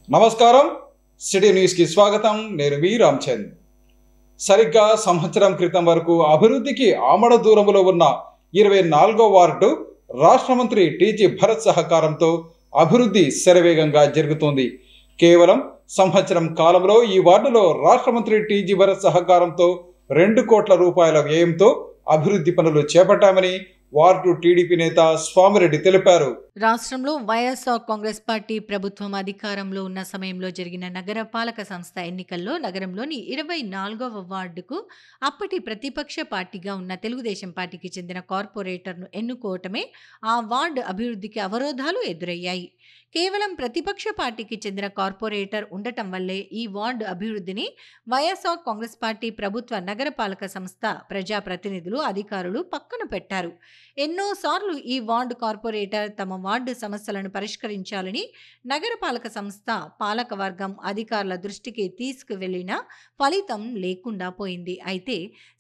నమస్కారం city news కి స్వాగతం. నేను మీ రామచంద్. సరిగ్గా సంవత్సరం క్రితం వరకు అభివృద్ధికి ఆమడ దూరంలో ఉన్న 24వ వార్డు రాష్ట్ర మంత్రి టీజీ భరత్ సహకారంతో అభివృద్ధి శరవేగంగా జరుగుతోంది. కేవలం సంవత్సరం కాలంలో ఈ వార్డులో రాష్ట్ర మంత్రి టీజీ భరత్ సహకారంతో 2 కోట్ల రూపాయల వ్యయంతో అభివృద్ధి పనులు చేపట్టామని వార్డు టీడీపీ నేత స్వామిరెడ్డి తెలిపారు. రాష్ట్రంలో వైఎస్ఆర్ కాంగ్రెస్ పార్టీ ప్రభుత్వం అధికారంలో ఉన్న సమయంలో జరిగిన నగర పాలక సంస్థ ఎన్నికల్లో నగరంలోని 24వ వార్డుకు అప్పటి ప్రతిపక్ష పార్టీగా ఉన్న తెలుగుదేశం పార్టీకి చెందిన కార్పొరేటర్ను ఎన్నుకోవటమే ఆ వార్డు అభివృద్ధికి అవరోధాలు ఎదురయ్యాయి. కేవలం ప్రతిపక్ష పార్టీకి చెందిన కార్పొరేటర్ ఉండటం వల్లే ఈ వార్డు అభివృద్ధిని వైఎస్ఆర్ కాంగ్రెస్ పార్టీ ప్రభుత్వ నగరపాలక సంస్థ ప్రజాప్రతినిధులు అధికారులు పక్కన పెట్టారు. ఎన్నోసార్లు ఈ వార్డు కార్పొరేటర్ తమ వార్డు సమస్యలను పరిష్కరించాలని నగరపాలక సంస్థ పాలకవర్గం అధికారుల దృష్టికి తీసుకువెళ్లినా ఫలితం లేకుండా పోయింది. అయితే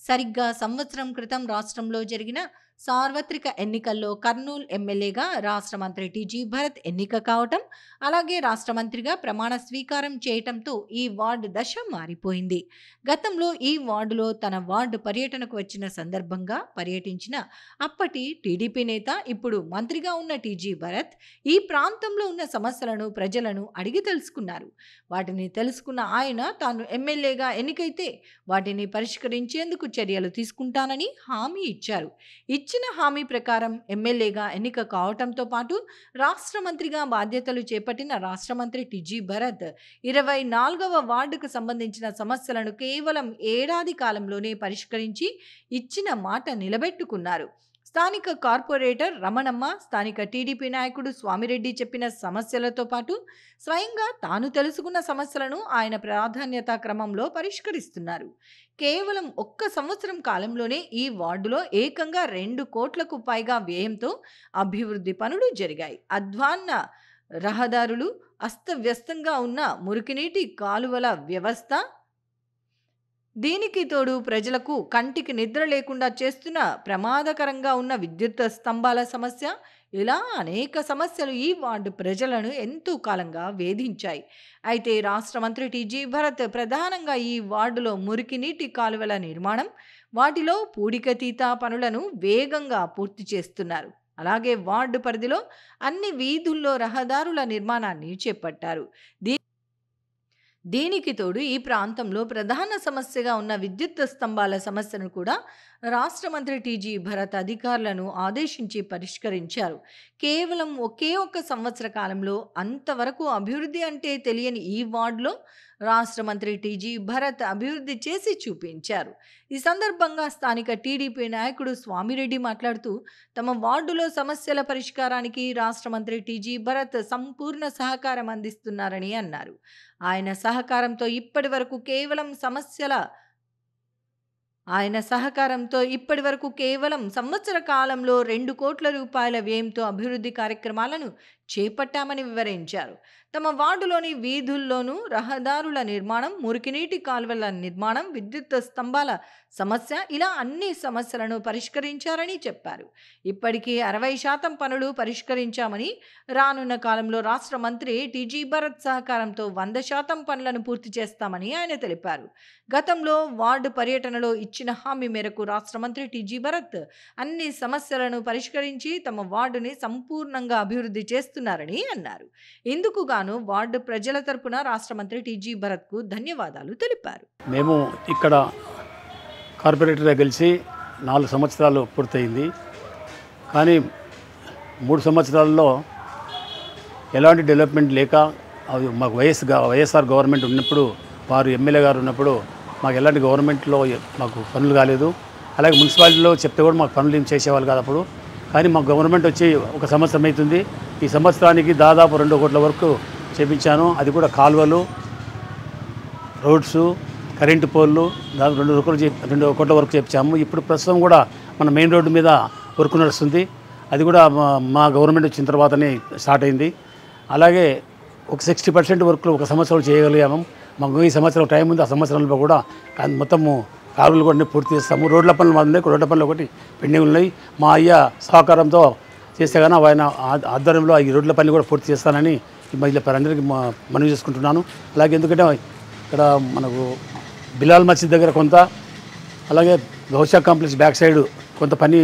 సరిగ్గా సంవత్సరం క్రితం రాష్ట్రంలో జరిగిన సార్వత్రిక ఎన్నికల్లో కర్నూలు ఎమ్మెల్యేగా రాష్ట్ర మంత్రి టీజీ భరత్ ఎన్నిక కావటం, అలాగే రాష్ట్ర మంత్రిగా ప్రమాణ స్వీకారం చేయటంతో ఈ వార్డు దశ మారిపోయింది. గతంలో ఈ వార్డులో తన వార్డు పర్యటనకు వచ్చిన సందర్భంగా పర్యటించిన అప్పటి టీడీపీ నేత, ఇప్పుడు మంత్రిగా ఉన్న టీజీ భరత్ ఈ ప్రాంతంలో ఉన్న సమస్యలను ప్రజలను అడిగి తెలుసుకున్నారు. వాటిని తెలుసుకున్న ఆయన తాను ఎమ్మెల్యేగా ఎన్నికైతే వాటిని పరిష్కరించేందుకు చర్యలు తీసుకుంటానని హామీ ఇచ్చారు. ఇచ్చిన హామీ ప్రకారం ఎమ్మెల్యేగా ఎన్నిక కావటంతో పాటు రాష్ట్ర మంత్రిగా బాధ్యతలు చేపట్టిన రాష్ట్ర మంత్రి టీజీ భరత్ 24వ వార్డుకు సంబంధించిన సమస్యలను కేవలం ఏడాది కాలంలోనే పరిష్కరించి ఇచ్చిన మాట నిలబెట్టుకున్నారు. స్థానిక కార్పొరేటర్ రమణమ్మ, స్థానిక టీడీపీ నాయకుడు స్వామిరెడ్డి చెప్పిన సమస్యలతో పాటు స్వయంగా తాను తెలుసుకున్న సమస్యలను ఆయన ప్రాధాన్యతా క్రమంలో పరిష్కరిస్తున్నారు. కేవలం 1 సంవత్సరం కాలంలోనే ఈ వార్డులో ఏకంగా 2 కోట్లకు పైగా వ్యయంతో అభివృద్ధి పనులు జరిగాయి. అధ్వాన్న రహదారులు, అస్తవ్యస్తంగా ఉన్న మురికినీటి కాలువల వ్యవస్థ, దీనికి తోడు ప్రజలకు కంటికి నిద్ర లేకుండా చేస్తున్న ప్రమాదకరంగా ఉన్న విద్యుత్ స్తంభాల సమస్య, ఇలా అనేక సమస్యలు ఈ వార్డు ప్రజలను ఎంతో కాలంగా వేధించాయి. అయితే రాష్ట్ర మంత్రి టీజీ భరత్ ప్రధానంగా ఈ వార్డులో మురికి నీటి కాలువల నిర్మాణం, వాటిలో పూడికతీత పనులను వేగంగా పూర్తి చేస్తున్నారు. అలాగే వార్డు పరిధిలో అన్ని వీధుల్లో రహదారుల నిర్మాణాన్ని చేపట్టారు. దీనికి తోడు ఈ ప్రాంతంలో ప్రధాన సమస్యగా ఉన్న విద్యుత్ స్తంభాల సమస్యను కూడా రాష్ట్ర మంత్రి టీజీ భరత్ అధికారులను ఆదేశించి పరిష్కరించారు. కేవలం ఒకే 1 సంవత్సర కాలంలో అంతవరకు అభివృద్ధి అంటే తెలియని ఈ వార్డులో రాష్ట్ర మంత్రి టీజీ భరత్ అభివృద్ధి చేసి చూపించారు. ఈ సందర్భంగా స్థానిక టీడీపీ నాయకుడు స్వామిరెడ్డి మాట్లాడుతూ, తమ వార్డులో సమస్యల పరిష్కారానికి రాష్ట్ర మంత్రి టీజీ భరత్ సంపూర్ణ సహకారం అందిస్తున్నారని అన్నారు. ఆయన సహకారంతో ఇప్పటి వరకు కేవలం సంవత్సర కాలంలో 2 కోట్ల రూపాయల వ్యయంతో అభివృద్ధి కార్యక్రమాలను చేపట్టామని వివరించారు. తమ వార్డులోని వీధుల్లోనూ రహదారుల నిర్మాణం, మురికినీటి కాలువల నిర్మాణం, విద్యుత్ స్తంభాల సమస్య, ఇలా అన్ని సమస్యలను పరిష్కరించారని చెప్పారు. ఇప్పటికీ 60% పనులు పరిష్కరించామని, రానున్న కాలంలో రాష్ట్ర మంత్రి టీజీ భరత్ సహకారంతో 100% పనులను పూర్తి చేస్తామని ఆయన తెలిపారు. గతంలో వార్డు పర్యటనలో ఇచ్చిన హామీ మేరకు రాష్ట్ర మంత్రి టీజీ భరత్ అన్ని సమస్యలను పరిష్కరించి తమ వార్డుని సంపూర్ణంగా అభివృద్ధి చేస్తున్నారని అన్నారు. ఇందుకు గాను వార్డు ప్రజల తరపున రాష్ట్ర మంత్రి టీజీ భరత్కు ధన్యవాదాలు తెలిపారు. మేము ఇక్కడ కార్పొరేటర్గా గెలిచి 4 సంవత్సరాలు పూర్తయింది. కానీ 3 సంవత్సరాల్లో ఎలాంటి డెవలప్మెంట్ లేక, మాకు వైఎస్ఆర్ గవర్నమెంట్ ఉన్నప్పుడు, వారు ఎమ్మెల్యే గారు ఉన్నప్పుడు మాకు ఎలాంటి గవర్నమెంట్లో మాకు పనులు కాలేదు. అలాగే మున్సిపాలిటీలో చెప్తే కూడా మాకు పనులు ఏం చేసేవాళ్ళు కాదు అప్పుడు. కానీ మాకు గవర్నమెంట్ వచ్చి 1 సంవత్సరం అవుతుంది. ఈ సంవత్సరానికి దాదాపు 2 కోట్ల వరకు చేపించాను. అది కూడా కాలువలు, రోడ్సు, కరెంటు పోల్లు దాదాపు 2 కోట్ల వరకు చేపించాము. ఇప్పుడు ప్రస్తుతం కూడా మన మెయిన్ రోడ్డు మీద వర్క్ నడుస్తుంది. అది కూడా మా గవర్నమెంట్ వచ్చిన తర్వాతనే స్టార్ట్ అయింది. అలాగే ఒక 60% వర్క్లు 1 సంవత్సరం చేయగలిగాము. మాకు ఈ సంవత్సరం టైం ఉంది. ఆ సంవత్సరంలో కూడా మొత్తము కాలువలు కూడా పూర్తి చేస్తాము. రోడ్ల పనులు మా ఉన్నాయి, రోడ్ల పనులు ఒకటి పెండింగ్ ఉన్నాయి. మా అయ్య సహకారంతో చేస్తే కానీ ఆయన ఆధ్వర్యంలో ఈ రోడ్ల పని కూడా పూర్తి చేస్తానని ఈ మహిళ అందరికీ మనవి చేసుకుంటున్నాను. అలాగే ఎందుకంటే ఇక్కడ మనకు బిలాల్ మసీద్ దగ్గర కొంత, అలాగే గౌషా కాంప్లెక్స్ బ్యాక్ సైడ్ కొంత పని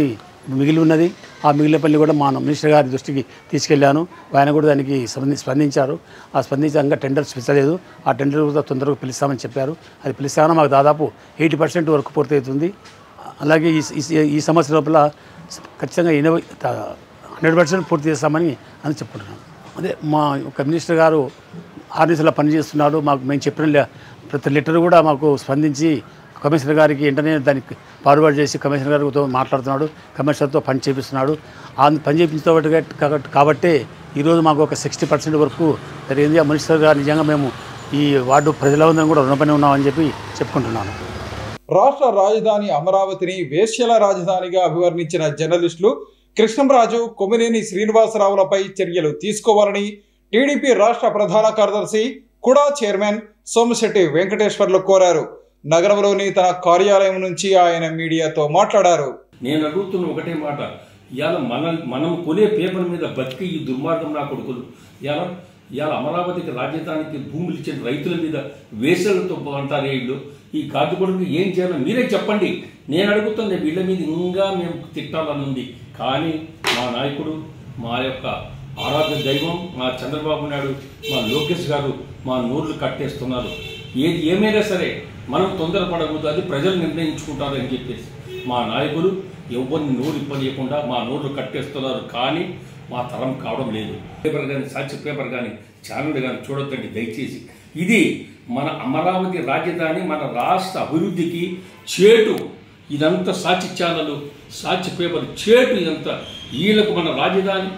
మిగిలి ఉన్నది. ఆ మిగిలిన పని కూడా మా మినిస్టర్ గారి దృష్టికి తీసుకెళ్లాను. ఆయన కూడా దానికి స్పందించారు. ఆ స్పందించాక టెండర్స్ పిలిచలేదు. ఆ టెండర్ కూడా తొందరగా పిలుస్తామని చెప్పారు. అది పిలిస్తామని మాకు దాదాపు 80% వరకు పూర్తవుతుంది. అలాగే ఈ సంవత్సరం లోపల ఖచ్చితంగా 100% పూర్తి చేస్తామని చెప్పుకుంటున్నాను. అదే మా యొక్క మినిస్టర్ గారు ఆర్డీసీలో పనిచేస్తున్నాడు. మేము చెప్పిన ప్రతి లెటర్ కూడా మాకు స్పందించి కమిషనర్ గారికి వెంటనే దానికి ఫార్వర్డ్ చేసి కమిషనర్ గారితో మాట్లాడుతున్నాడు. కమిషనర్తో పని చేపిస్తున్నాడు. ఆ పని చేయించిన కాబట్టి ఈరోజు మాకు ఒక 60% వరకు జరిగింది. ఆ మినిస్టర్ గారు నిజంగా మేము ఈ వార్డు ప్రజలందరం కూడా రుణపడి ఉన్నామని చెప్పి చెప్పుకుంటున్నాను. రాష్ట్ర రాజధాని అమరావతిని వేశ్యల రాజధానిగా అభివర్ణించిన జర్నలిస్టులు కృష్ణంరాజు, కొమ్మినేని శ్రీనివాసరావులపై చర్యలు తీసుకోవాలని టీడీపీ రాష్ట్ర ప్రధాన కార్యదర్శి కుడా చైర్మన్ సోమిశెట్టి వెంకటేశ్వర్లు కోరారు. నగరంలోని తన కార్యాలయం నుంచి ఆయన మీడియాతో మాట్లాడారు. నేను అడుగుతున్న ఒకటే మాట, ఇవాళ మనం కొనే పేపర్ మీద బతికి ఈ దుర్మార్గం నా కొడుకులు ఇవాళ అమరావతికి రాజధానికి భూములు ఇచ్చిన రైతుల మీద వేసలతో అంటారు. వీళ్ళు ఈ కాదు కొడుకు ఏం చేయాలో మీరే చెప్పండి. నేను అడుగుతుంది వీళ్ళ మీద ఇంకా మేము తిట్టాలని ఉంది. కానీ మా నాయకుడు, మా యొక్క ఆరాధ్య దైవం మా చంద్రబాబు నాయుడు, మా లోకేష్ గారు మా నోర్లు కట్టేస్తున్నారు. ఏది ఏమైనా సరే మనం తొందరపడకూడదు, అది ప్రజలు నిర్ణయించుకుంటారు అని చెప్పేసి మా నాయకులు ఎవరిని నోరు ఇప్పనీయకుండా మా నోర్లు కట్టేస్తున్నారు. కానీ మా తరం కావడం లేదు. పేపర్ కానీ, సాక్షి పేపర్ కానీ, ఛానల్ కానీ చూడొద్దండి దయచేసి. ఇది మన అమరావతి రాజధాని, మన రాష్ట్ర అభివృద్ధికి చేటు. ఇదంతా సాక్షి ఛానల్, సాక్షి పేపర్ చేటు. ఇదంతా వీళ్ళకు మన రాజధాని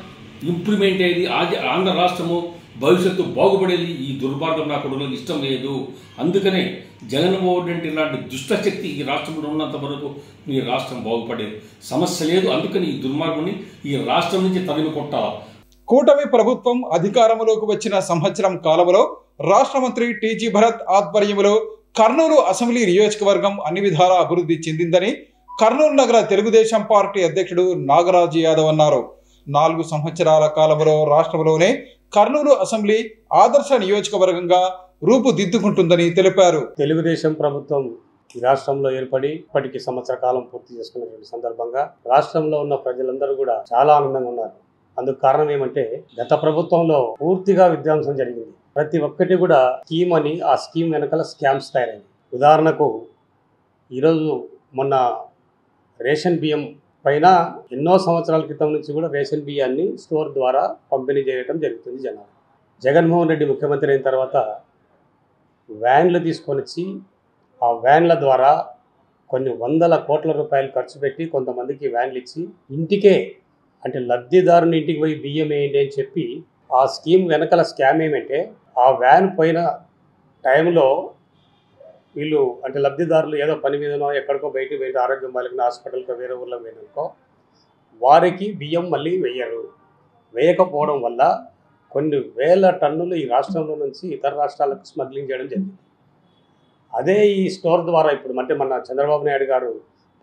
ఇంప్లిమెంట్ అయ్యేది, ఆంధ్ర రాష్ట్రము భవిష్యత్తు బాగుపడేది ఈ దుర్మార్గం నాకు ఇష్టం లేదు. అందుకనే జగన్మోహన్ రెడ్డి ఇలాంటి దుష్టశక్తి ఈ రాష్ట్రంలో ఉన్నంత వరకు ఈ రాష్ట్రం బాగుపడేది సమస్య లేదు. అందుకని ఈ దుర్మార్గుని ఈ రాష్ట్రం నుంచి తరిమి కొట్టాలి. కూటమి ప్రభుత్వం అధికారంలోకి వచ్చిన సంవత్సరం కాలంలో రాష్ట్ర మంత్రి టీజీ భరత్ ఆధ్వర్యంలో కర్నూలు అసెంబ్లీ నియోజకవర్గం అన్ని విధాలా అభివృద్ధి చెందిందని కర్నూలు నగర తెలుగుదేశం పార్టీ అధ్యక్షుడు నాగరాజు యాదవ్ అన్నారు. 4 సంవత్సరాల కాలంలో రాష్ట్రంలోనే కర్నూలు అసెంబ్లీ ఆదర్శ నియోజకవర్గంగా రూపుదిద్దుకుంటుందని తెలిపారు. తెలుగుదేశం ప్రభుత్వం ఈ రాష్ట్రంలో ఏర్పడి ఇప్పటికి సంవత్సర కాలం పూర్తి చేసుకున్నటువంటి సందర్భంగా రాష్ట్రంలో ఉన్న ప్రజలందరూ కూడా చాలా ఆనందంగా ఉన్నారు. అందుకు కారణం ఏమంటే గత ప్రభుత్వంలో పూర్తిగా విధ్వంసం జరిగింది. ప్రతి ఒక్కటి కూడా స్కీమ్ అని, ఆ స్కీమ్ వెనకాల స్కామ్స్ తయారైంది. ఉదాహరణకు ఈరోజు మొన్న రేషన్ బియ్యం పైన ఎన్నో సంవత్సరాల క్రితం నుంచి కూడా రేషన్ బియ్యాన్ని స్టోర్ ద్వారా పంపిణీ చేయడం జరుగుతుంది జనాలు. జగన్మోహన్ రెడ్డి ముఖ్యమంత్రి అయిన తర్వాత వ్యాన్లు తీసుకొని వచ్చి ఆ వ్యాన్ల ద్వారా కొన్ని వందల కోట్ల రూపాయలు ఖర్చు పెట్టి కొంతమందికి వ్యాన్లు ఇచ్చి ఇంటికే, అంటే లబ్ధిదారుని ఇంటికి పోయి బియ్యం వేయండి అని చెప్పి, ఆ స్కీమ్ వెనకాల స్కామ్ ఏమంటే ఆ వ్యాన్ పోయిన టైంలో వీళ్ళు అంటే లబ్ధిదారులు ఏదో పని మీదనో ఎక్కడికో బయటకు పోయి ఆరోగ్యం బాలికన హాస్పిటల్కో వేరే ఊర్లో పోయినాకో వారికి బియ్యం మళ్ళీ వేయకపోవడం వల్ల కొన్ని వేల టన్నులు ఈ రాష్ట్రంలో నుంచి ఇతర రాష్ట్రాలకు స్మగ్లింగ్ చేయడం జరిగింది. అదే ఈ స్టోర్ ద్వారా ఇప్పుడు అంటే మన చంద్రబాబు నాయుడు గారు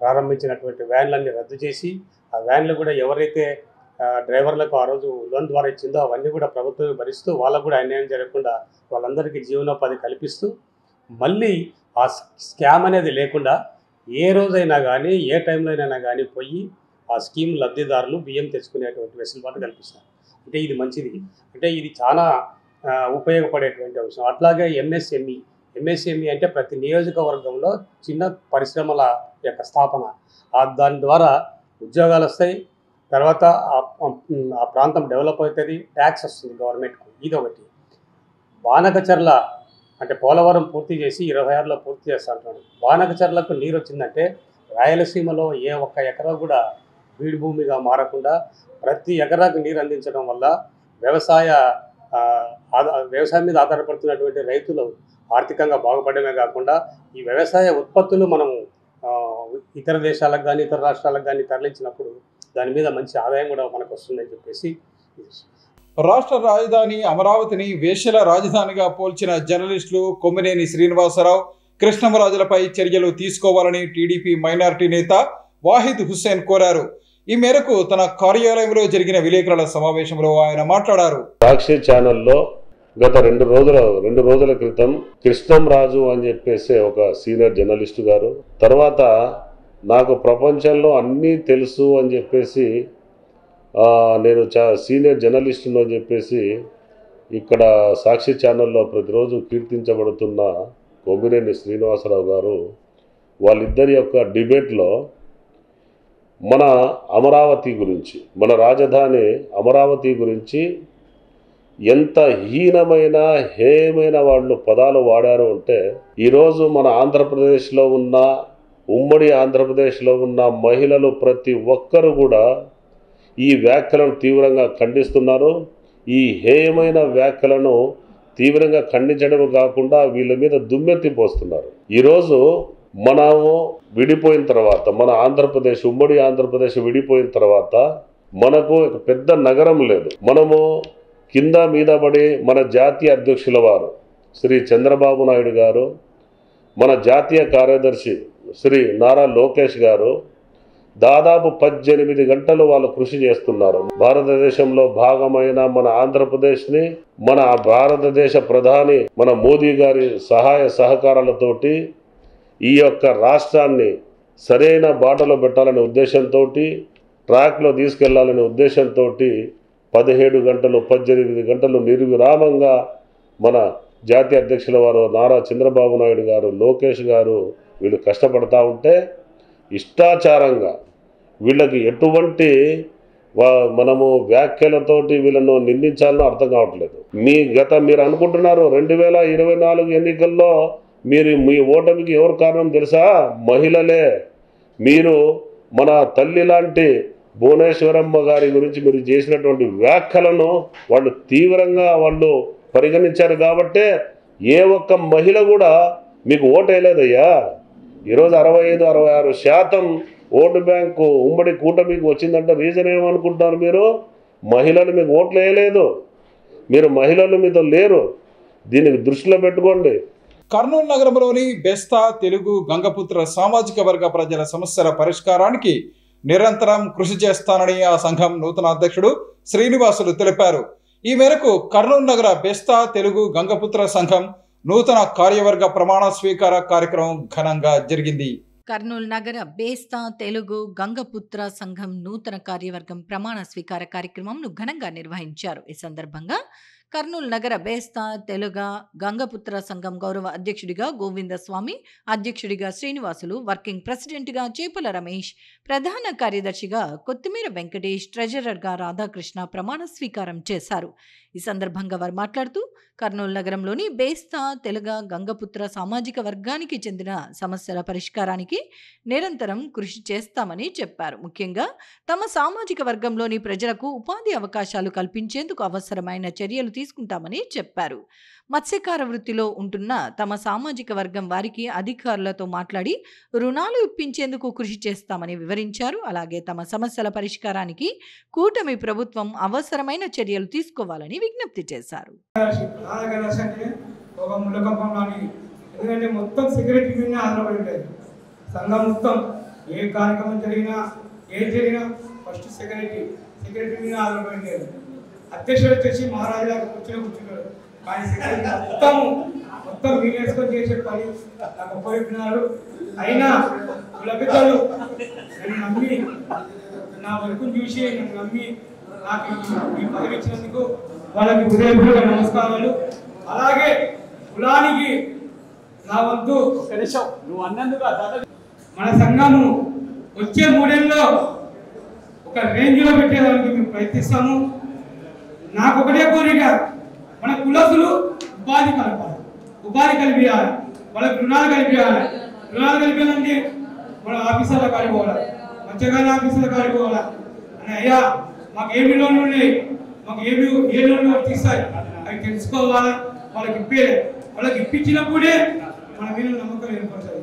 ప్రారంభించినటువంటి వ్యాన్లన్నీ రద్దు చేసి ఆ వ్యాన్లు కూడా ఎవరైతే డ్రైవర్లకు ఆ రోజు లోన్ ద్వారా ఇచ్చిందో అవన్నీ కూడా ప్రభుత్వమే భరిస్తూ వాళ్ళకు కూడా అన్యాయం జరగకుండా వాళ్ళందరికీ జీవనోపాధి కల్పిస్తూ మళ్ళీ ఆ స్కామ్ అనేది లేకుండా ఏ రోజైనా కానీ ఏ టైంలో అయినా కానీ పోయి ఆ స్కీమ్ లబ్ధిదారులు బియ్యం తెచ్చుకునేటువంటి వెసులుబాటు కల్పిస్తారు. అంటే ఇది మంచిది, అంటే ఇది చాలా ఉపయోగపడేటువంటి అంశం. అట్లాగే ఎంఎస్ఎంఈ అంటే ప్రతి నియోజకవర్గంలో చిన్న పరిశ్రమల యొక్క స్థాపన, దాని ద్వారా ఉద్యోగాలు వస్తాయి. తర్వాత ఆ ప్రాంతం డెవలప్ అవుతుంది, ట్యాక్స్ వస్తుంది గవర్నమెంట్కు. ఇది ఒకటి. బానకచర్ల అంటే పోలవరం పూర్తి చేసి 26లో పూర్తి చేస్తా అంటున్నాడు. బానకచర్లకు నీరు వచ్చిందంటే రాయలసీమలో ఏ ఒక్క ఎకరా కూడా బీడు భూమిగా మారకుండా ప్రతి ఎకరాకు నీరు అందించడం వల్ల వ్యవసాయం మీద ఆధారపడుతున్నటువంటి రైతులు ఆర్థికంగా బాగుపడమే కాకుండా ఈ వ్యవసాయ ఉత్పత్తులు మనము ఇతర దేశాలకు కానీ ఇతర రాష్ట్రాలకు కానీ తరలించినప్పుడు దాని మీద మంచి ఆదాయం కూడా మనకు వస్తుందని చెప్పేసి. రాష్ట్ర రాజధాని అమరావతిని వేశ్యల రాజధానిగా పోల్చిన జర్నలిస్టులు కొమ్మినేని శ్రీనివాసరావు, కృష్ణంరాజులపై చర్యలు తీసుకోవాలని టీడీపీ మైనారిటీ నేత వాహిద్ హుస్సేన్ కోరారు. ఈ మేరకు తన కార్యాలయంలో జరిగిన విలేకరుల సమావేశంలో ఆయన మాట్లాడారు. సాక్షి ఛానల్లో గత రెండు రోజుల క్రితం కృష్ణంరాజు అని చెప్పేసి ఒక సీనియర్ జర్నలిస్టు గారు, తర్వాత నాకు ప్రపంచంలో అన్నీ తెలుసు అని చెప్పేసి నేను సీనియర్ జర్నలిస్టును అని చెప్పేసి ఇక్కడ సాక్షి ఛానల్లో ప్రతిరోజు కీర్తించబడుతున్న కొమ్మినేని శ్రీనివాసరావు గారు వాళ్ళిద్దరి యొక్క డిబేట్లో మన అమరావతి గురించి, మన రాజధాని అమరావతి గురించి ఎంత హీనమైన హేయమైన వాళ్ళు పదాలు వాడారు అంటే, ఈరోజు మన ఆంధ్రప్రదేశ్లో ఉన్న ఉమ్మడి ఆంధ్రప్రదేశ్లో ఉన్న మహిళలు ప్రతి ఒక్కరు కూడా ఈ వ్యాఖ్యలను తీవ్రంగా ఖండిస్తున్నారు. ఈ హేయమైన వ్యాఖ్యలను తీవ్రంగా ఖండించడం కాకుండా వీళ్ళ మీద దుమ్మెత్తి పోస్తున్నారు. ఈరోజు మనము విడిపోయిన తర్వాత, మన ఆంధ్రప్రదేశ్ ఉమ్మడి ఆంధ్రప్రదేశ్ విడిపోయిన తర్వాత మనకు ఒక పెద్ద నగరం లేదు. మనము కింద మీద పడి మన జాతీయ అధ్యక్షుల వారు శ్రీ చంద్రబాబు నాయుడు గారు, మన జాతీయ కార్యదర్శి శ్రీ నారా లోకేష్ గారు దాదాపు 18 గంటలు వాళ్ళు కృషి చేస్తున్నారు. భారతదేశంలో భాగమైన మన ఆంధ్రప్రదేశ్ని మన భారతదేశ ప్రధాని మన మోదీ గారి సహాయ సహకారాలతోటి ఈ యొక్క రాష్ట్రాన్ని సరైన బాటలో పెట్టాలనే ఉద్దేశంతో, ట్రాక్లో తీసుకెళ్లాలనే ఉద్దేశంతో 17 గంటలు 18 గంటలు నిర్విరామంగా మన జాతీయ అధ్యక్షుల వారు నారా చంద్రబాబు నాయుడు గారు, లోకేష్ గారు వీళ్ళు కష్టపడతా ఉంటే ఇష్టాచారంగా వీళ్ళకి ఎటువంటి మనము వ్యాఖ్యలతోటి వీళ్ళను నిందించాలని అర్థం కావట్లేదు. మీరు అనుకుంటున్నారు 2024 ఎన్నికల్లో మీ ఓటమికి ఎవరు కారణం తెలుసా? మహిళలే. మీరు మన తల్లి లాంటి భువనేశ్వరమ్మ గారి గురించి మీరు చేసినటువంటి వ్యాఖ్యలను వాళ్ళు తీవ్రంగా పరిగణించారు కాబట్టే ఏ ఒక్క మహిళ కూడా మీకు ఓటు వేయలేదయ్యా. ఈరోజు 65-66% ఓటు బ్యాంకు ఉమ్మడి కూటమికి వచ్చిందంటే రీజన్ ఏమనుకుంటున్నారు? మీరు మహిళలు మీకు ఓట్లు వేయలేదు, మీరు మహిళలు మీతో లేరు. దీనికి దృష్టిలో పెట్టుకోండి. కర్నూలు నగరంలోని బెస్తా తెలుగు గంగపుత్ర సామాజిక వర్గ ప్రజల సమస్యల పరిష్కారానికి నిరంతరం కృషి చేస్తానని ఆ సంఘం నూతన అధ్యక్షుడు శ్రీనివాసులు తెలిపారు. ఈ మేరకు కర్నూలు నగర బెస్తా తెలుగు గంగపుత్ర సంఘం నూతన కార్యవర్గ ప్రమాణ స్వీకార కార్యక్రమం ఘనంగా జరిగింది. కర్నూలు నగర బేస్తా తెలుగు గంగపుత్ర సంఘం నూతన కార్యవర్గం ప్రమాణ స్వీకార కార్యక్రమంను ఘనంగా నిర్వహించారు. ఈ సందర్భంగా కర్నూలు నగర బేస్తా తెలుగు గంగపుత్ర సంఘం గౌరవ అధ్యక్షుడిగా గోవిందస్వామి, అధ్యక్షుడిగా శ్రీనివాసులు, వర్కింగ్ ప్రెసిడెంట్గా చేపల రమేష్, ప్రధాన కార్యదర్శిగా కొత్తిమీర వెంకటేష్, ట్రెజరర్గా రాధాకృష్ణ ప్రమాణ స్వీకారం చేశారు. ఈ సందర్భంగా వారు మాట్లాడుతూ కర్నూలు నగరంలోని బేస్తా తెలుగు గంగపుత్ర సామాజిక వర్గానికి చెందిన సమస్యల పరిష్కారానికి నిరంతరం కృషి చేస్తామని చెప్పారు. ముఖ్యంగా తమ సామాజిక వర్గంలోని ప్రజలకు ఉపాధి అవకాశాలు కల్పించేందుకు అవసరమైన చర్యలు తీసుకుంటామని చెప్పారు. మత్స్యకార వృత్తిలో ఉంటున్న తమ సామాజిక వర్గం వారికి అధికారులతో మాట్లాడి రుణాలు ఇప్పించేందుకు కృషి చేస్తామని వివరించారు. అలాగే తమ సమస్యల పరిష్కారానికి కూటమి ప్రభుత్వం అవసరమైన చర్యలు తీసుకోవాలని విజ్ఞప్తి చేశారు. మొత్తం సెక్రటరీ మీద ఆధారపడి ఉండేది సంఘం. మొత్తం ఏ కార్యక్రమం జరిగినా ఫస్ట్ సెక్రటరీ మీద ఆధారపడి ఉండేది. అధ్యక్షుడు వచ్చేసి మహారాజు గారు కూర్చున్నాడు. కానీ సెక్రటరీ మొత్తం వీలేసుకొని చేసే పని నాకు ఉపయోగిస్తున్నారు. అయినా కులపిద్దలు నన్ను నమ్మి, నా వర్కును చూసి నన్ను నమ్మి నాకు ఈ పదవి ఇచ్చినందుకు వాళ్ళకి హృదయపూర్వక నమస్కారాలు. అలాగే కులానికి నా వంతు మన సంఘము వచ్చే 3 ఏళ్ళలో ఒక రేంజ్లో పెట్టేదానికి మేము ప్రయత్నిస్తాము. నాకు ఒకటే కోరిక, మన కులసులు ఉపాధి కల్పించాలి, వాళ్ళకి రుణాలు కల్పించాలంటే మన ఆఫీసర్ల కాడికి పోవాలి, మత్స్యకార ఆఫీసర్ల కాడికి పోవాలి. అని అయ్యా మాకు ఏమి లోన్లు ఉన్నాయి, మాకు ఏ లోన్లు వర్తిస్తాయి అవి తెలుసుకోవాలి. వాళ్ళకి ఇప్పించినప్పుడే మన మీద నమ్మకం ఏర్పడుతుంది.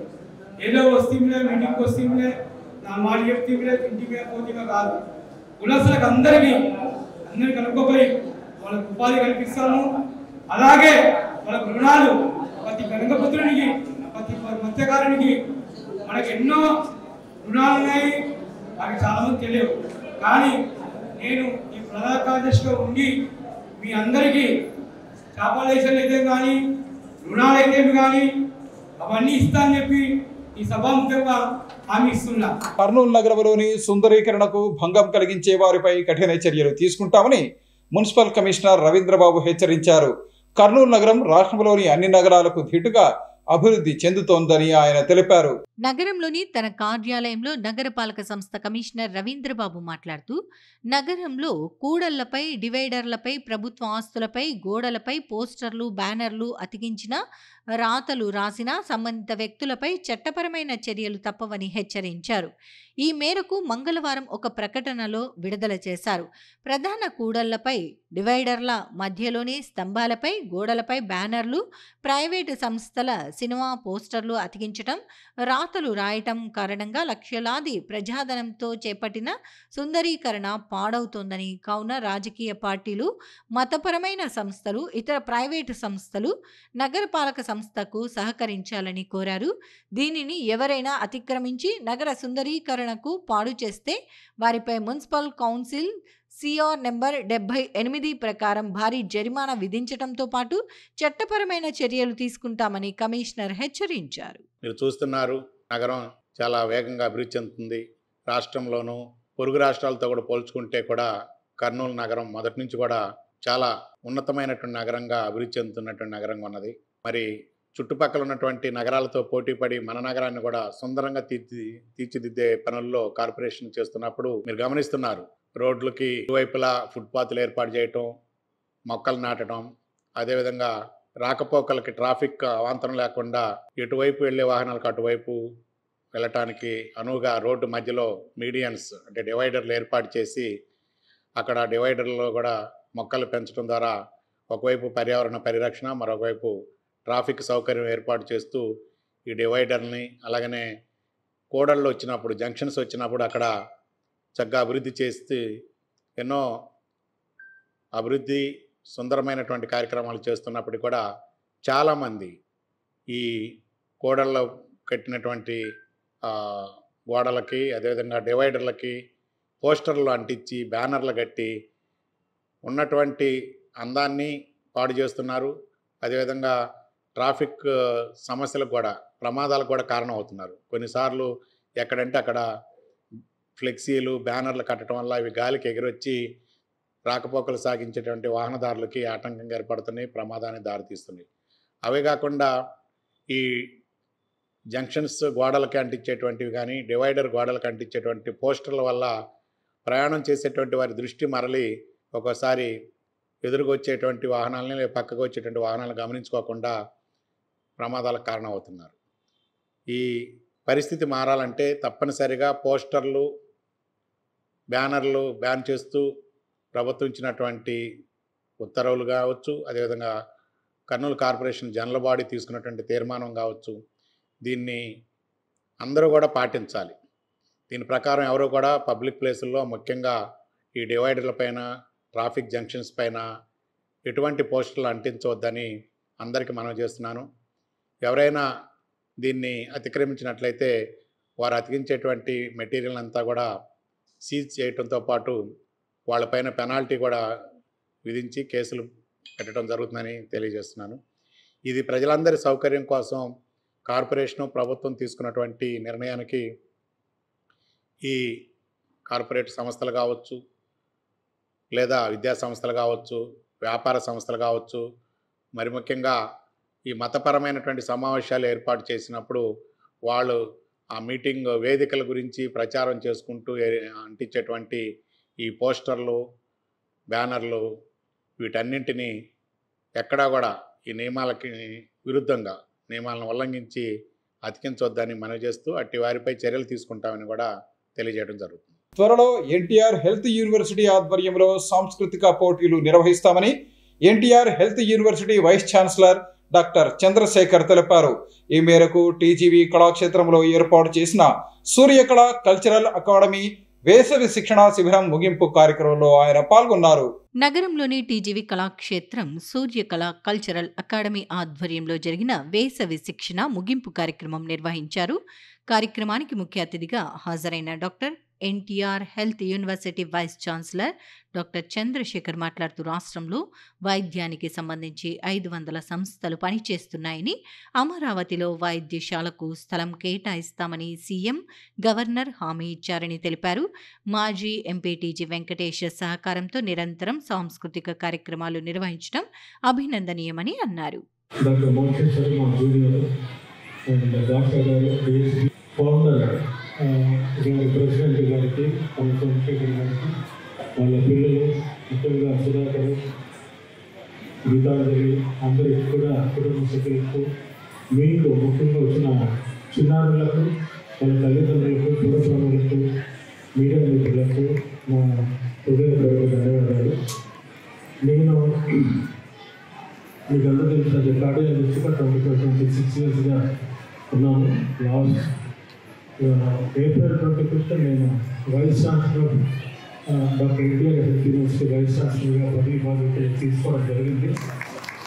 ఏదో వస్తీమిలే, మీటింగ్కి వస్తీమిలే, నా మాట చెప్తీమిలే, ఇంటికి పోతీమే కాదు. కులసులకు అందరినీ కనుక్కోపోయి వాళ్ళకి ఉపాధి కల్పిస్తాము. అలాగే వాళ్ళకు రుణాలు ప్రతి గంగపుత్రునికి, ప్రతి మత్స్యకారునికి మనకి ఎన్నో రుణాలు ఉన్నాయి. నాకు చాలామంది తెలియదు. కానీ నేను ఈ ప్రధాన కార్యదర్శిగా ఉండి మీ అందరికీ చాపాలేషన్ అయితే కానీ రుణాలు అయితే కానీ అవన్నీ ఇస్తా అని చెప్పి ఈ సభాముఖంగా హామీ ఇస్తున్నా. కర్నూలు నగరంలోని సుందరీకరణకు భంగం కలిగించే వారిపై కఠిన చర్యలు తీసుకుంటామని మున్సిపల్ కమిషనర్ రవీంద్రబాబు హెచ్చరించారు. కర్నూలు నగరం రాష్ట్రంలోని అన్ని నగరాలకు ధీటుగా అభివృద్ధి చెందుతోందని ఆయన తెలిపారు. నగరంలోని తన కార్యాలయంలో నగరపాలక సంస్థ కమిషనర్ రవీంద్రబాబు మాట్లాడుతూ నగరంలో కూడళ్లపై, డివైడర్లపై, ప్రభుత్వ ఆస్తులపై, గోడలపై పోస్టర్లు, బ్యానర్లు అతికించిన, రాతలు రాసిన సంబంధిత వ్యక్తులపై చట్టపరమైన చర్యలు తప్పవని హెచ్చరించారు. ఈ మేరకు మంగళవారం ఒక ప్రకటనలో విడుదల చేశారు. ప్రధాన కూడళ్లపై, డివైడర్ల మధ్యలోని స్తంభాలపై, గోడలపై బ్యానర్లు, ప్రైవేటు సంస్థల సినిమా పోస్టర్లు అతికించటం, రాతలు రాయటం కారణంగా లక్షలాది ప్రజాధనంతో చేపట్టిన సుందరీకరణ పాడవుతోందని, కావున రాజకీయ పార్టీలు, మతపరమైన సంస్థలు, ఇతర ప్రైవేటు సంస్థలు నగరపాలక సంస్థకు సహకరించాలని కోరారు. దీనిని ఎవరైనా అతిక్రమించి నగర సుందరీకరణకు పాడు చేస్తే వారిపై మున్సిపల్ కౌన్సిల్ సిఆర్ నెంబర్ 78 ప్రకారం భారీ జరిమానా విధించడంతో పాటు చట్టపరమైన చర్యలు తీసుకుంటామని కమిషనర్ హెచ్చరించారు. మీరు చూస్తున్నారు, నగరం చాలా వేగంగా అభివృద్ధి చెందుతుంది. రాష్ట్రంలోనూ పొరుగు రాష్ట్రాలతో కూడా పోల్చుకుంటే కూడా కర్నూలు నగరం మొదటి నుంచి కూడా చాలా ఉన్నతమైనటువంటి నగరంగా అభివృద్ధి చెందుతున్నటువంటి నగరంగా ఉన్నది. మరి చుట్టుపక్కల ఉన్నటువంటి నగరాలతో పోటీపడి మన నగరాన్ని కూడా సుందరంగా తీర్చిదిద్దే పనుల్లో కార్పొరేషన్ చేస్తున్నప్పుడు మీరు గమనిస్తున్నారు, రోడ్లకి ఇరువైపులా ఫుట్పాత్లు ఏర్పాటు చేయటం, మొక్కలు నాటడం, అదేవిధంగా రాకపోకలకి ట్రాఫిక్ అవాంతరం లేకుండా ఎటువైపు వెళ్ళే వాహనాలకు అటువైపు వెళ్ళటానికి అనువుగా రోడ్డు మధ్యలో మీడియన్స్ అంటే డివైడర్లు ఏర్పాటు చేసి అక్కడ డివైడర్లో కూడా మొక్కలు పెంచడం ద్వారా ఒకవైపు పర్యావరణ పరిరక్షణ, మరొకవైపు ట్రాఫిక్ సౌకర్యం ఏర్పాటు చేస్తూ ఈ డివైడర్ని అలాగనే కూడళ్ళు వచ్చినప్పుడు, జంక్షన్స్ వచ్చినప్పుడు అక్కడ చక్కగా అభివృద్ధి చేస్తే ఎన్నో అభివృద్ధి సుందరమైనటువంటి కార్యక్రమాలు చేస్తున్నప్పటికీ కూడా చాలామంది ఈ కూడళ్ళలో కట్టినటువంటి గోడలకి అదేవిధంగా డివైడర్లకి పోస్టర్లు అంటించి బ్యానర్లు కట్టి ఉన్నటువంటి అందాన్ని పాడు చేస్తున్నారు. అదేవిధంగా ట్రాఫిక్ సమస్యలకు కూడా, ప్రమాదాలకు కూడా కారణం అవుతున్నారు. కొన్నిసార్లు ఎక్కడంటే అక్కడ ఫ్లెక్సీలు, బ్యానర్లు కట్టడం వల్ల ఇవి గాలికి ఎగిరొచ్చి రాకపోకలు సాగించేటువంటి వాహనదారులకి ఆటంకంగా ఏర్పడుతున్నాయి, ప్రమాదానికి దారితీస్తున్నాయి. అవే కాకుండా ఈ జంక్షన్స్ గోడలకి అంటించేటువంటివి కానీ, డివైడర్ గోడలకు అంటించేటువంటి పోస్టర్ల వల్ల ప్రయాణం చేసేటువంటి వారి దృష్టి మరలి ఒక్కోసారి ఎదురుగా వచ్చేటువంటి వాహనాలని లేదా పక్కకు వచ్చేటువంటి వాహనాలను గమనించుకోకుండా ప్రమాదాలకు కారణమవుతున్నారు. ఈ పరిస్థితి మారాలంటే తప్పనిసరిగా పోస్టర్లు, బ్యానర్లు బ్యాన్ చేస్తూ ప్రభుత్వం ఇచ్చినటువంటి ఉత్తర్వులు కావచ్చు, అదేవిధంగా కర్నూలు కార్పొరేషన్ జనరల్ బాడీ తీసుకున్నటువంటి తీర్మానం కావచ్చు, దీన్ని అందరూ కూడా పాటించాలి. దీని ప్రకారం ఎవరు కూడా పబ్లిక్ ప్లేసుల్లో, ముఖ్యంగా ఈ డివైడర్ల పైన, ట్రాఫిక్ జంక్షన్స్ పైన ఎటువంటి పోస్టర్లు అంటించవద్దని అందరికీ మనవి చేస్తున్నాను. ఎవరైనా దీన్ని అతిక్రమించినట్లయితే వారు అతికించేటువంటి మెటీరియల్ అంతా కూడా సీజ్ చేయడంతో పాటు వాళ్ళపైన పెనాల్టీ కూడా విధించి కేసులు పెట్టడం జరుగుతుందని తెలియజేస్తున్నాను. ఇది ప్రజలందరి సౌకర్యం కోసం కార్పొరేషను, ప్రభుత్వం తీసుకున్నటువంటి నిర్ణయానికి ఈ కార్పొరేట్ సంస్థలు కావచ్చు, లేదా విద్యా సంస్థలు కావచ్చు, వ్యాపార సంస్థలు కావచ్చు, మరి ముఖ్యంగా ఈ మతపరమైనటువంటి సమావేశాలు ఏర్పాటు చేసినప్పుడు వాళ్ళు ఆ మీటింగ్ వేదికల గురించి ప్రచారం చేసుకుంటూ అంటించేటువంటి ఈ పోస్టర్లు, బ్యానర్లు వీటన్నింటినీ ఎక్కడా కూడా ఈ నియమాలకి విరుద్ధంగా, నియమాలను ఉల్లంఘించి అతికించవద్దని మనవి చేస్తూ అట్టి వారిపై చర్యలు తీసుకుంటామని కూడా తెలియజేయడం జరుగుతుంది. త్వరలో ఎన్టీఆర్ హెల్త్ యూనివర్సిటీ ఆధ్వర్యంలో సాంస్కృతిక పోటీలు నిర్వహిస్తామని NTR health university vice chancellor doctor Chandrashekar తెలిపారు. ఈ మేరకు టీజీవీ కళాక్షేత్రంలో ఏర్పాటు చేసిన సూర్యకళ కల్చరల్ అకాడమీ వేసవి శిక్షణా శిబిరం ముగింపు కార్యక్రమంలో ఆయన పాల్గొన్నారు. నగరంలోని TGV Kalakshetram Suryakala cultural academy ఆధ్వర్యంలో జరిగిన వేసవి శిక్షణ ముగింపు కార్యక్రమం నిర్వహించారు. కార్యక్రమానికి ముఖ్య అతిథిగా హాజరైన doctor NTR health university vice chancellor doctor Chandrashekar మాట్లాడుతూ రాష్ట్రంలో వైద్యానికి సంబంధించి 500 సంస్థలు పనిచేస్తున్నాయని, అమరావతిలో వైద్యశాలకు స్థలం కేటాయిస్తామని సీఎం, గవర్నర్ హామీ ఇచ్చారని తెలిపారు. మాజీ ఎంపీటీజీ వెంకటేష్ సహకారంతో నిరంతరం సాంస్కృతిక కార్యక్రమాలు నిర్వహించడం అభినందనీయమని అన్నారు. ప్రెసిడెంట్ గారికి, చంద్రశేఖర్ గారికి, వాళ్ళ పిల్లలు, ముఖ్యంగా సుధాకర్, గీతాంజలి అందరికీ కూడా కుటుంబ సభ్యులకు, మీకు ముఖ్యంగా వచ్చిన చిన్నారులకు, వాళ్ళ తల్లిదండ్రులకు, పురప్రములకు, మీడియా మిత్రులకు నా హృదయపూర్వక ధన్యవాదాలు. నేను మీకు అందరూ తెలిసిన కార్డియాలజిస్ట్గా 26 yearsగా ఉన్నాను. లాస్ట్ April 25th నేను vice chancellor doctor NTR health university vice ఛాన్సలర్గా పదవి బాధ్యత తీసుకోవడం జరిగింది.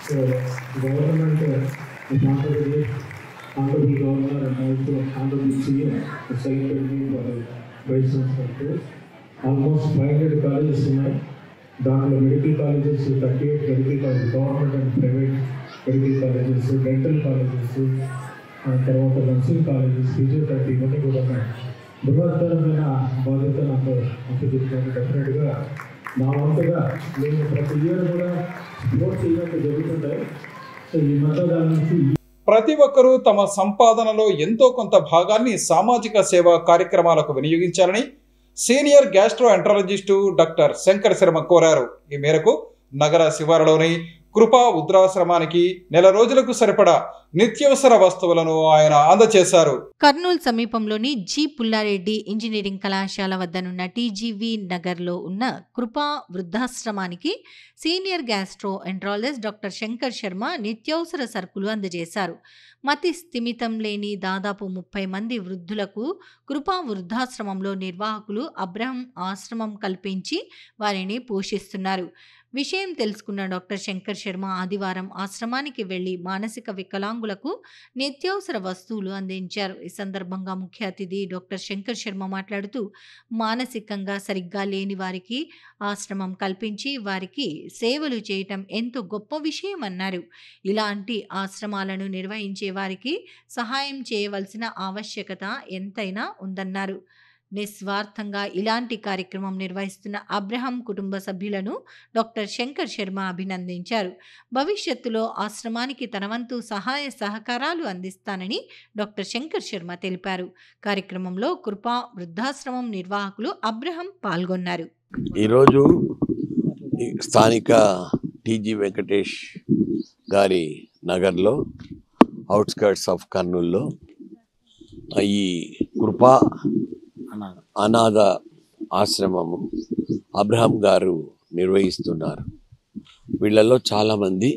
So government honourable governor and also honourable CM selected me vice chancellor. Almost 500 colleges ఉన్నాయి. దాంట్లో medical colleges 38 medical colleges, government and private medical colleges, dental colleges, తర్వాత nursing colleges, physiotherapy ఇవన్నీ కూడా బృహత్తరమైన బాధ్యత నాకు అప్పచెప్పాను. డెఫినెట్గా నా వంతుగా నేను ప్రతి ఇయర్ కూడా స్పోర్ట్స్ ఈవెంట్ జరుగుతుంటాయి. సో ఈ మధ్య దాని నుంచి ప్రతి ఒక్కరూ తమ సంపాదనలో ఎంతో కొంత భాగాన్ని సామాజిక సేవా కార్యక్రమాలకు వినియోగించాలని senior gastroenterologist doctor Shankar Sharma కోరారు. ఈ మేరకు నగర శివారులోని కృపా వృద్ధాశ్రమానికి నెల రోజులకు సరిపడా నిత్యావసర వస్తువులను ఆయన అందజేశారు. కర్నూలు సమీపంలోని జి పుల్లారెడ్డి ఇంజనీరింగ్ కళాశాల వద్దనున్న టీజీవీ నగర్లో ఉన్న కృపా వృద్ధాశ్రమానికి senior gastro enterologist doctor Shankar Sharma నిత్యావసర సరుకులు అందజేశారు. మతి స్థిమితం లేని దాదాపు 30 మంది వృద్ధులకు కృపా వృద్ధాశ్రమంలో నిర్వాహకులు అబ్రహం ఆశ్రమం కల్పించి వారిని పోషిస్తున్నారు. విషయం తెలుసుకున్న డాక్టర్ శంకర్ శర్మ ఆదివారం ఆశ్రమానికి వెళ్లి మానసిక వికలాంగులకు నిత్యావసర వస్తువులు అందించారు. ఈ సందర్భంగా ముఖ్య అతిథి డాక్టర్ శంకర్ శర్మ మాట్లాడుతూ మానసికంగా సరిగ్గా లేని వారికి ఆశ్రమం కల్పించి వారికి సేవలు చేయటం ఎంతో గొప్ప విషయం అన్నారు. ఇలాంటి ఆశ్రమాలను నిర్వహించే వారికి సహాయం చేయవలసిన ఆవశ్యకత ఎంతైనా ఉందన్నారు. నిస్వార్థంగా ఇలాంటి కార్యక్రమం నిర్వహిస్తున్న అబ్రహం కుటుంబ సభ్యులను డాక్టర్ శంకర్ శర్మ అభినందించారు. భవిష్యత్తులో ఆశ్రమానికి తన వంతు సహాయ సహకారాలు అందిస్తానని డాక్టర్ శంకర్ శర్మ తెలిపారు. కార్యక్రమంలో కృపా వృద్ధాశ్రమం నిర్వాహకులు అబ్రహం పాల్గొన్నారు. ఈరోజు స్థానిక టీజీ వెంకటేష్ గారి నగర్లో అవుట్స్కర్ట్స్ ఆఫ్ కర్నూల్లో ఈ కృపా అనాథ ఆశ్రమము అబ్రహం గారు నిర్వహిస్తున్నారు. వీళ్ళలో చాలామంది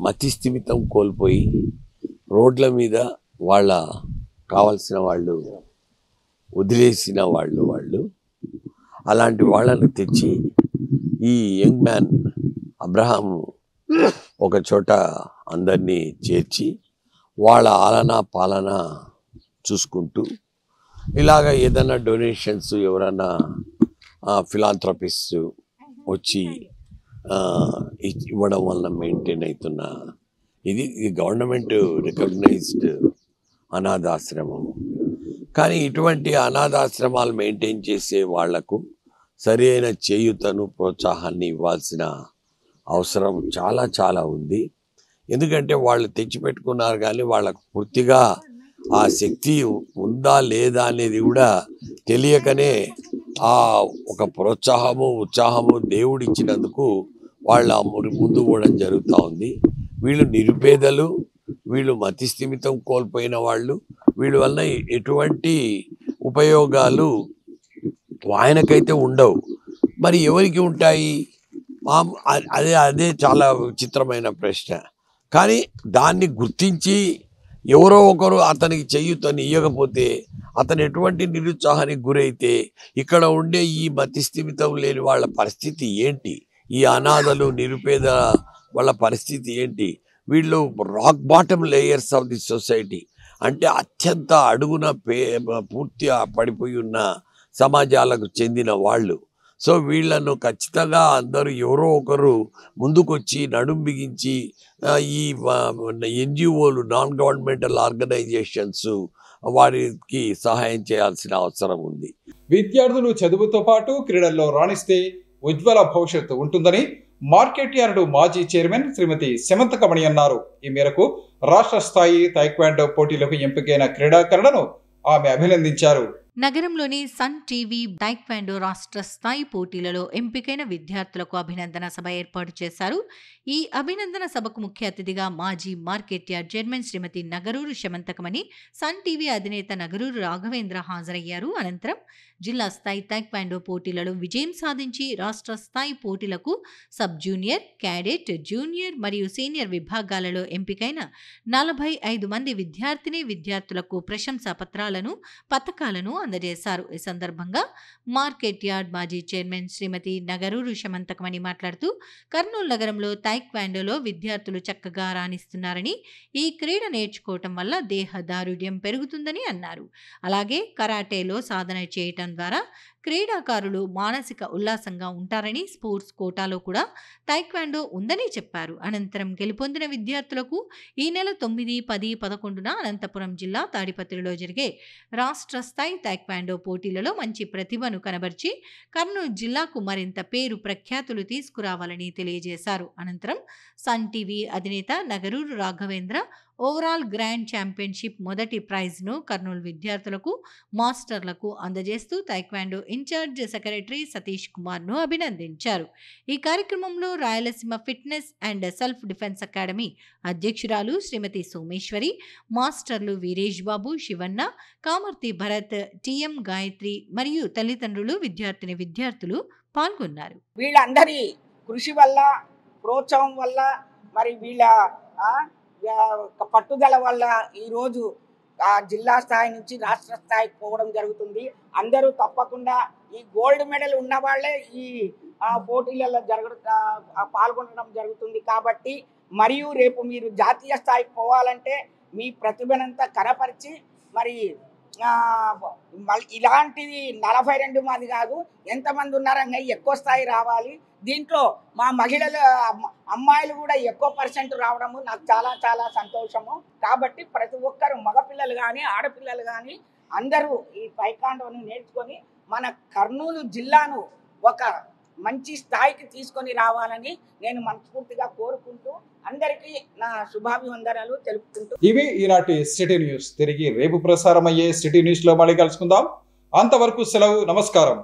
మతి స్థిమితం కోల్పోయి రోడ్ల మీద వాళ్ళ కావాల్సిన వాళ్ళు వదిలేసిన వాళ్ళు అలాంటి వాళ్ళను తెచ్చి ఈ యంగ్ మ్యాన్ అబ్రహం ఒక చోట అందరినీ చేర్చి వాళ్ళ ఆలన పాలన చూసుకుంటూ ఇలాగ ఏదైనా డొనేషన్స్ ఎవరైనా ఫిలాంథ్రపిస్ట్ వచ్చి ఇవ్వడం వలన మెయింటైన్ అవుతున్న ఇది గవర్నమెంట్ రికగ్నైజ్డ్ అనాథాశ్రమం. కానీ ఇటువంటి అనాథాశ్రమాలు మెయింటైన్ చేసే వాళ్లకు సరి అయిన చేయూతను ప్రోత్సాహాన్ని ఇవ్వాల్సిన అవసరం చాలా చాలా ఉంది. ఎందుకంటే వాళ్ళు తెచ్చిపెట్టుకున్నారు కానీ వాళ్ళకు పూర్తిగా ఆ శక్తి ఉందా లేదా అనేది కూడా తెలియకనే ఆ ఒక ప్రోత్సాహము ఉత్సాహము దేవుడిచ్చినందుకు వాళ్ళ ముందు పోవడం జరుగుతూ ఉంది. వీళ్ళు నిరుపేదలు, వీళ్ళు మతి స్థిమితం కోల్పోయిన వాళ్ళు, వీళ్ళ వలన ఎటువంటి ఉపయోగాలు ఆయనకైతే ఉండవు. మరి ఎవరికి ఉంటాయి? అదే చాలా విచిత్రమైన ప్రశ్న. కానీ దాన్ని గుర్తించి ఎవరో ఒకరు అతనికి చేయూతని ఇవ్వకపోతే అతను ఎటువంటి నిరుత్సాహానికి గురైతే ఇక్కడ ఉండే ఈ మతిస్థిమితం లేని వాళ్ళ పరిస్థితి ఏంటి? ఈ అనాథలు నిరుపేద వాళ్ళ పరిస్థితి ఏంటి? వీళ్ళు rock bottom layers of the society. అంటే అత్యంత అడుగున పూర్తిగా పడిపోయి ఉన్న సమాజాలకు చెందిన వాళ్ళు. సో వీళ్ళను ఖచ్చితంగా అందరూ ఎవరో ఒకరు ముందుకొచ్చి నడుం బిగించి ఈ ఎన్జిఓలు, నాన్ గవర్నమెంటల్ ఆర్గనైజేషన్స్ వారికి సహాయం చేయాల్సిన అవసరం ఉంది. విద్యార్థులు చదువుతో పాటు క్రీడల్లో రాణిస్తే ఉజ్వల భవిష్యత్తు ఉంటుందని మార్కెట్ యార్డు మాజీ చైర్మన్ శ్రీమతి సెమంతకమణి అన్నారు. ఈ మేరకు రాష్ట్ర స్థాయి తైక్వాండో పోటీలకు ఎంపికైన క్రీడాకారులను ఆమె అభినందించారు. నగరంలోని సన్ టీవీ తైక్వాండో రాష్ట్ర స్థాయి పోటీలలో ఎంపికైన విద్యార్థులకు అభినందన సభ ఏర్పాటు చేశారు. ఈ అభినందన సభకు ముఖ్య అతిథిగా మాజీ మార్కెట్ యార్డ్ చైర్మన్ శ్రీమతి నగరూరు శమంతకమణి, సన్ టీవీ అధినేత నగరూరు రాఘవేంద్ర హాజరయ్యారు. అనంతరం జిల్లా స్థాయి తైక్వాండో పోటీలలో విజయం సాధించి రాష్ట్ర స్థాయి పోటీలకు సబ్ జూనియర్, క్యాడెట్, జూనియర్ మరియు సీనియర్ విభాగాలలో ఎంపికైన 45 మంది విద్యార్థులకు ప్రశంసా పత్రాలను, పతకాలను అందజేశారు. ఈ సందర్భంగా మార్కెట్ యార్డ్ మాజీ చైర్మన్ శ్రీమతి నగరూరు శమంతకమణి మాట్లాడుతూ కర్నూలు నగరంలో తైక్వాండోలో విద్యార్థులు చక్కగా రాణిస్తున్నారని, ఈ క్రీడ నేర్చుకోవటం వల్ల దేహదారుఢ్యం పెరుగుతుందని అన్నారు. అలాగే కరాటేలో సాధన చేయటం ద్వారా క్రీడాకారులు మానసిక ఉల్లాసంగా ఉంటారని, స్పోర్ట్స్ కోటాలో కూడా తైక్వాండో ఉందని చెప్పారు. అనంతరం గెలుపొందిన విద్యార్థులకు ఈ నెల 9, 10, 11న అనంతపురం జిల్లా తాడిపత్రిలో జరిగే రాష్ట్ర స్థాయి తైక్వాండో పోటీలలో మంచి ప్రతిభను కనబర్చి కర్నూలు జిల్లాకు మరింత పేరు ప్రఖ్యాతులు తీసుకురావాలని తెలియజేశారు. అనంతరం సన్ టీవీ అధినేత Nagaruru Raghavendra overall grand championship మొదటి ప్రైజ్ను కర్నూలు విద్యార్థులకు, మాస్టర్లకు అందజేస్తూ తైక్వాండో ఇన్ఛార్జ్ సెక్రటరీ సతీష్ కుమార్ను అభినందించారు. ఈ కార్యక్రమంలో Rayalaseema fitness and self defence academy అధ్యక్షురాలు శ్రీమతి సోమేశ్వరి, మాస్టర్లు వీరేష్ బాబు, శివన్న, కామర్తి భరత్, టిఎం గాయత్రి మరియు తల్లిదండ్రులు, విద్యార్థులు పాల్గొన్నారు. వీళ్ళందరి కృషి వల్ల, ప్రోత్సాహం వల్ల, మరి వీళ్ళ పట్టుదల వల్ల ఈరోజు జిల్లా స్థాయి నుంచి రాష్ట్ర స్థాయికి పోవడం జరుగుతుంది. అందరూ తప్పకుండా ఈ గోల్డ్ మెడల్ ఉన్న వాళ్ళే ఈ పోటీలలో పాల్గొనడం జరుగుతుంది. కాబట్టి మరియు రేపు మీరు జాతీయ స్థాయికి పోవాలంటే మీ ప్రతిభనంతా కనపరిచి మరి ఇలాంటిది 42 మంది కాదు, ఎంతమంది ఉన్నారని ఎక్కువ స్థాయి రావాలి. దీంట్లో మా మహిళలు, అమ్మాయిలు కూడా ఎక్కువ % రావడము నాకు చాలా చాలా సంతోషము. కాబట్టి ప్రతి ఒక్కరు, మగపిల్లలు కానీ ఆడపిల్లలు కానీ అందరూ ఈ తైక్వాండోను నేర్చుకొని మన కర్నూలు జిల్లాను ఒక మంచి స్థాయికి తీసుకొని రావాలని నేను మనస్ఫూర్తిగా కోరుకుంటూ అందరికీ నా శుభాభివందనాలు తెలుపుకుంటూ. ఇవి ఈనాటి సిటీ న్యూస్. తిరిగి రేపు ప్రసారమయ్యే సిటీ న్యూస్ లో మళ్ళీ కలుసుకుందాం. అంతవరకు సెలవు. నమస్కారం.